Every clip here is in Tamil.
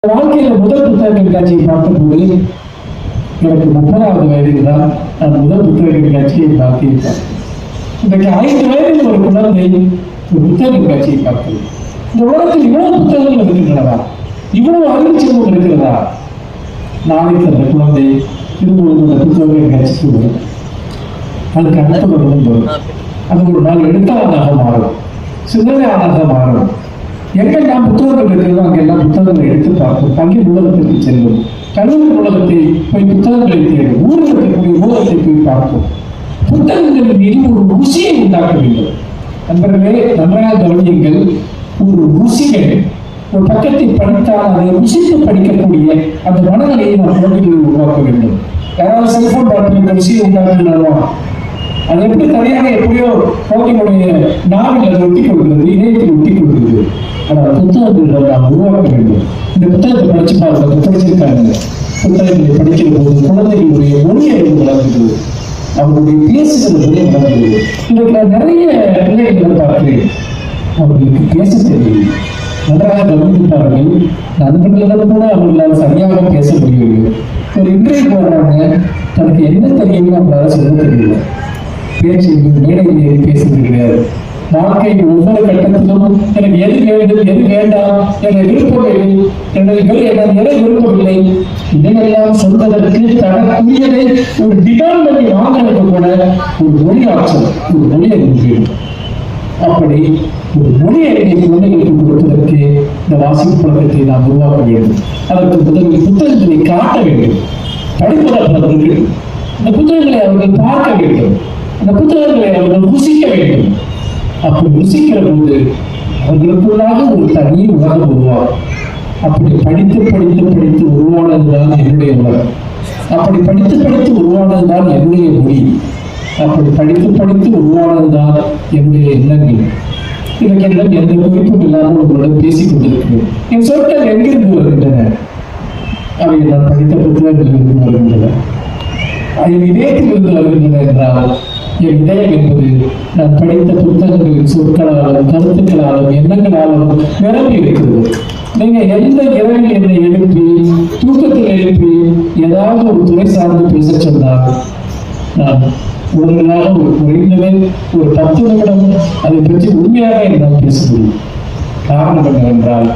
வாழ்க்கையில முதல் புத்தக கண்காட்சியை பார்த்தபோது எனக்கு 30வது வயதில் தான் நான் முதல் புத்தக கண்காட்சியை பார்த்திருப்பேன். இன்றைக்கு 5 வயதில் ஒரு குழந்தை ஒரு புத்தக கண்காட்சியை பார்த்தது. இந்த உலகத்தில் இவ்வளவு புத்தகங்கள் இருக்கின்றனவா, இவ்வளவு அறிவு செல்வம் இருக்கிறதா? நாளைக்கு அந்த குழந்தை திரும்பவும் அந்த புத்தக கண்காட்சிக்கு வரும். அதுக்கு அடுத்த வருடம் வரும். அது ஒரு நாள் எழுத்தாளராக மாறும், சிந்தனையாளராக மாறும். எங்கெல்லாம் புத்தகங்கள் இருக்கிறதோ அங்கெல்லாம் புத்தகங்களை எடுத்து பார்ப்போம். பள்ளி நூலகத்திற்கு செல்லும், கல்லூரி நூலகத்தை போய் புத்தகங்களை தேடும், ஊரில் இருக்கக்கூடிய நூலகத்தை போய் பார்ப்போம். புத்தகங்களின் மீது ஒரு ருசியை உண்டாக்க வேண்டும். நண்பர்களே, நன்றாக கவனியுங்கள். ஒரு ருசிகள் ஒரு பக்கத்தை படித்தால் அதை ருசித்து படிக்கக்கூடிய அந்த மனநிலையை நாம் குழந்தைகளில் உருவாக்க வேண்டும். யாராவது செல்போன் பார்த்து ருசியை உண்டாக்குனாலோ அது எப்படி தனியாக எப்படியோ குழந்தைகளுடைய நாவில் அதை ஒட்டி கொள்கிறது, இணையத்தில் ஒட்டி கொள்கிறது. ஆனால் புத்தகங்களை நாம் உருவாக்க வேண்டும். இந்த புத்தகத்தை படிச்சு பாருங்க, படிச்சிருக்காங்க. புத்தகங்களை படிக்கிற போது குழந்தைகளுடைய மொழி அறிவு வளர்கிறது, அவர்களுடைய பேசுகிற மொழி வளர்கிறது. இன்றைக்கு நான் நிறைய பிள்ளைகளை பார்க்கிறேன், அவர்களுக்கு பேச தெரியும். நன்றாக கவனித்து பாருங்கள். நண்பர்களிடம் கூட அவர்களால் சரியாக பேச முடியவில்லை. ஒரு இன்றைக்கு வர்றாங்க, தனக்கு என்ன தெரியுமோ அவங்களால சொல்ல தெரியல. பேச்சு மேடையிலே பேசுவது கிடையாது. வாழ்க்கை ஒவ்வொரு கட்டத்திலும் எனக்கு எது வேண்டும், எது வேண்டாம், எனக்கு விருப்பமில்லை, எதை விருப்பமில்லை, இதையெல்லாம் சொல்வதற்கு தனக்குரியதை ஒரு டிமாண்ட் பண்ணி வாங்குறதுக்கு கூட ஒரு மொழி ஆற்றல், ஒரு மொழி அறிவு. அப்படி ஒரு மொழி அறிவை குழந்தைகளுக்கு கொடுப்பதற்கு இந்த வாசிப்பு பழக்கத்தை நாம் உருவாக்க வேண்டும். அதற்கு முதலில் புத்தகங்களை காட்ட வேண்டும், படிப்பதற்கு இந்த புத்தகங்களை அவர்கள் பார்க்க வேண்டும், அந்த புத்தகங்களை அவர்கள் ருசிக்க வேண்டும். அப்படி ருசிக்கிற போது அவர்களுக்குள்ளாக ஒரு தனி உலகம் உருவாகும். அப்படி படித்து படித்து படித்து உருவானதுதான் என்னுடைய உலகம். அப்படி படித்து படித்து உருவானதுதான் என்னுடைய மொழி. அப்படி படித்து படித்து உருவானதுதான் என்னுடைய எண்ணங்கள். இதற்கெல்லாம் எந்த குறிப்பும் இல்லாமல் உங்களுடன் பேசிக் கொண்டிருக்கிறேன். என் சொற்கள் எங்கிருந்து வருகின்றன? அவை நான் படித்த புத்தகங்களில் இருந்து வருகின்றன. என் இதயத்திலிருந்து வருகின்றன என்றால் என் இதயம் என்பது நான் படித்த புத்தகங்களின் சொற்களாலும் கருத்துக்களாலும் எண்ணங்களாலும் நிரம்பி இருக்கிறது. நீங்க எந்த இரவில் என்னை எழுப்பி தூக்கத்தில் எழுப்பி ஏதாவது ஒரு துறை சார்ந்து பேச சொன்னால் நான் உடனடியாக ஒரு குறைந்தது ஒரு 10 நிமிடம் அதை பற்றி உண்மையாக என்னால் பேச முடியும். காரணம் என்னவென்றால்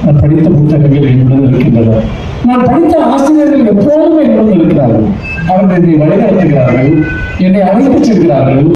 நான் படித்த புத்தகங்கள் என்னுடன் இருக்கின்றன. நான் படித்த ஆசிரியர்கள் எப்போதும் என்னுடன் இருக்கிறார்கள். அவர்கள் என்னை வழிநடத்துகிறார்கள், என்னை அழைத்துச் செல்கிறார்கள்.